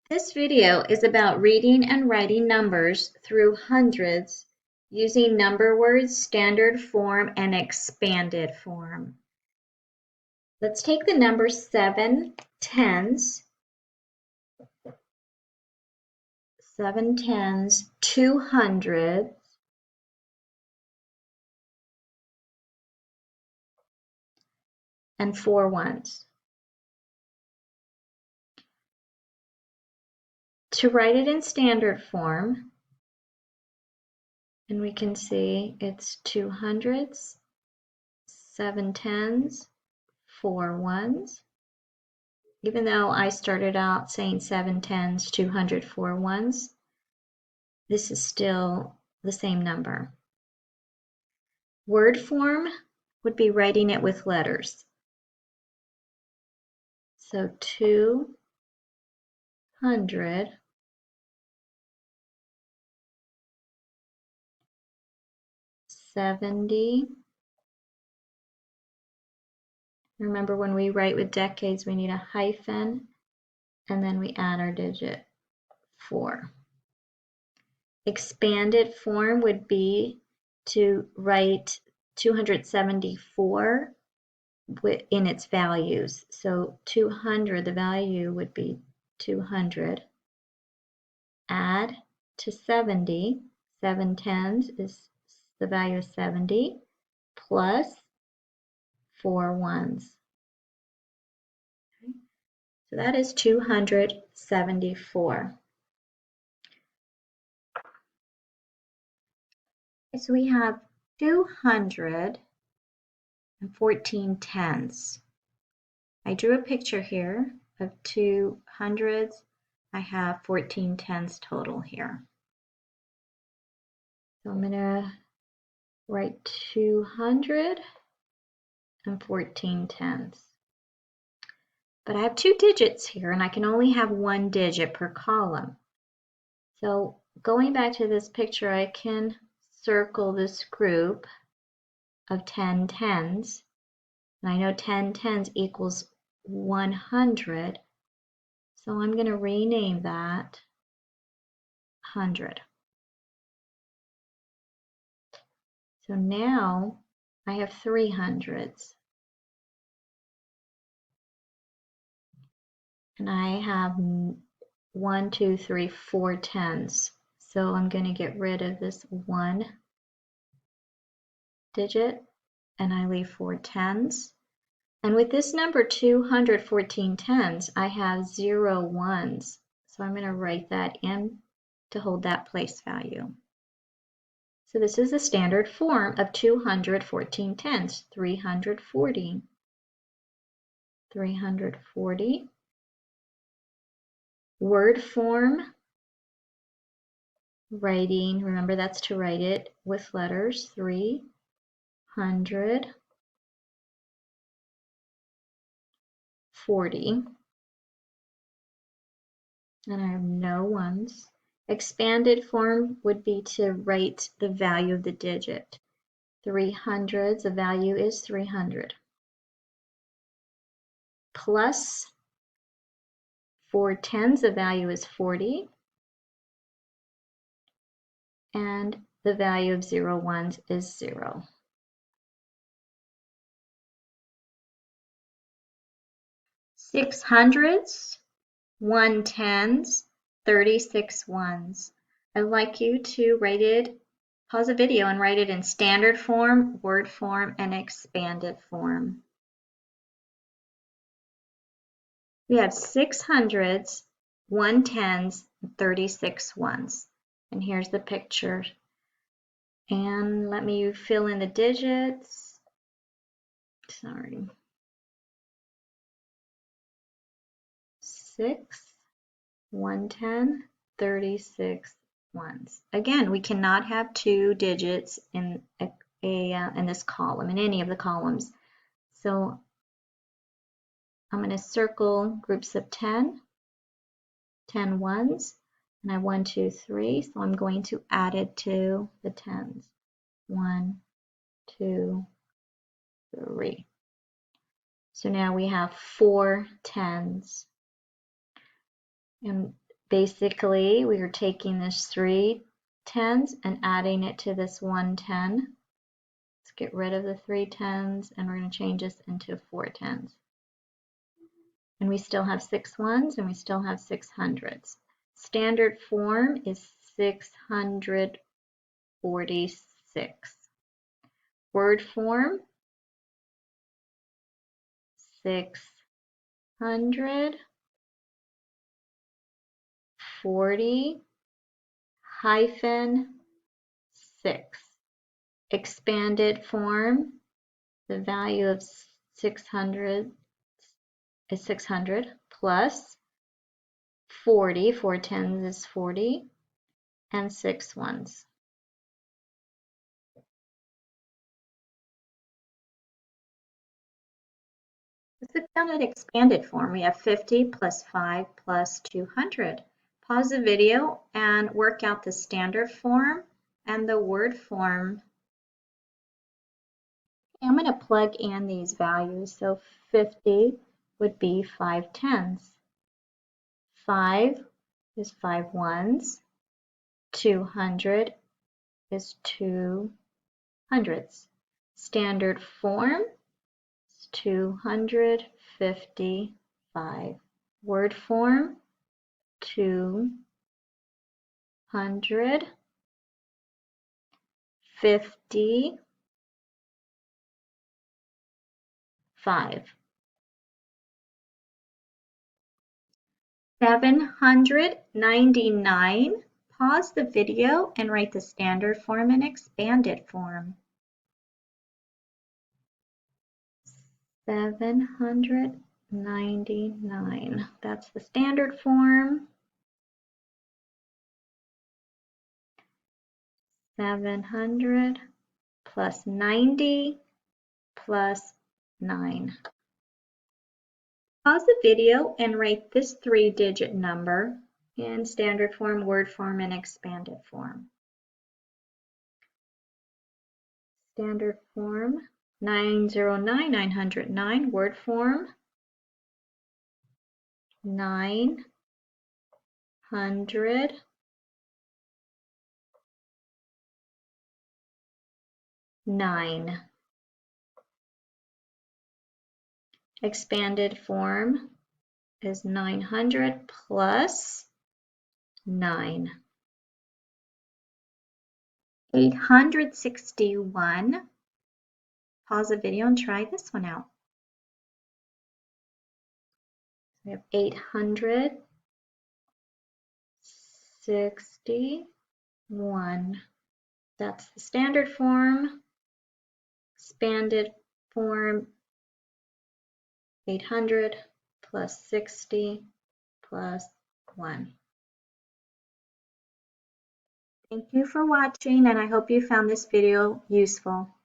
This video is about reading and writing numbers through hundreds using number words, standard form, and expanded form. Let's take the number 7 tens, 200, and 4 ones. To write it in standard form, and we can see it's 2 hundreds, 7 tens, 4 ones. Even though I started out saying 7 tens, 200, 4 ones, this is still the same number. Word form would be writing it with letters. So 200, 70. Remember, when we write with decades, we need a hyphen, and then we add our digit 4. Expanded form would be to write 274 in its values. So 200, the value would be 200. Add to 70, 7 tens is the value of 70, plus 4 ones. Okay. So that is 274. So we have 214 tens. I drew a picture here of 2 hundreds. I have 14 tens total here. So I'm going to write 214 tens. But I have 2 digits here, and I can only have 1 digit per column. So going back to this picture, I can circle this group of 10 tens. And I know 10 tens equals 100. So I'm going to rename that 100. So now I have 3 hundreds. And I have 1, 2, 3, 4 tens. So I'm going to get rid of this 1 digit, and I leave 4 tens. And with this number 214 tens, I have 0 ones. So I'm going to write that in to hold that place value. So this is the standard form of 214 tens, 340. 340. Word form, writing, remember that's to write it with letters, 340. And I have no ones. Expanded form would be to write the value of the digit. 300s, the value is 300. Plus 4 tens, the value is 40. And the value of 0 ones is 0. Six hundreds, 1 tens, 36 ones. I'd like you to write it, pause the video and write it in standard form, word form, and expanded form. We have 6 hundreds, 1 tens, 36 ones. And here's the picture. And let me fill in the digits. Sorry. 6, 110, 36 ones. Again, we cannot have 2 digits in in this column, in any of the columns. So I'm going to circle groups of 10, 10 ones, and I have 1, 2, 3. So I'm going to add it to the tens. 1, 2, 3. So now we have 4 tens. And basically we are taking this 3 tens and adding it to this 1 10. Let's get rid of the 3 tens and we're going to change this into 4 tens. And we still have 6 ones and we still have 6 hundreds. Standard form is 646. Word form, 640 hyphen 6. Expanded form, the value of 600 is 600 plus 40, 4 tens is 40, and 6 ones. Let's look down at expanded form. We have 50 plus 5 plus 200. Pause the video and work out the standard form and the word form. I'm going to plug in these values. So 50 would be 5 tens. 5 is 5 ones. 200 is 2 hundredths. Standard form is 255. Word form, 255. 799. Pause the video and write the standard form and expanded form. 799. That's the standard form. 700 plus 90 plus 9. Pause the video and write this 3-digit number in standard form, word form, and expanded form. Standard form, 909, 909. Word form, 900. 9. Expanded form is 900 plus 9. 861. Pause the video and try this one out. We have 861. That's the standard form. Expanded form, 800 plus 60 plus 1. Thank you for watching, and I hope you found this video useful.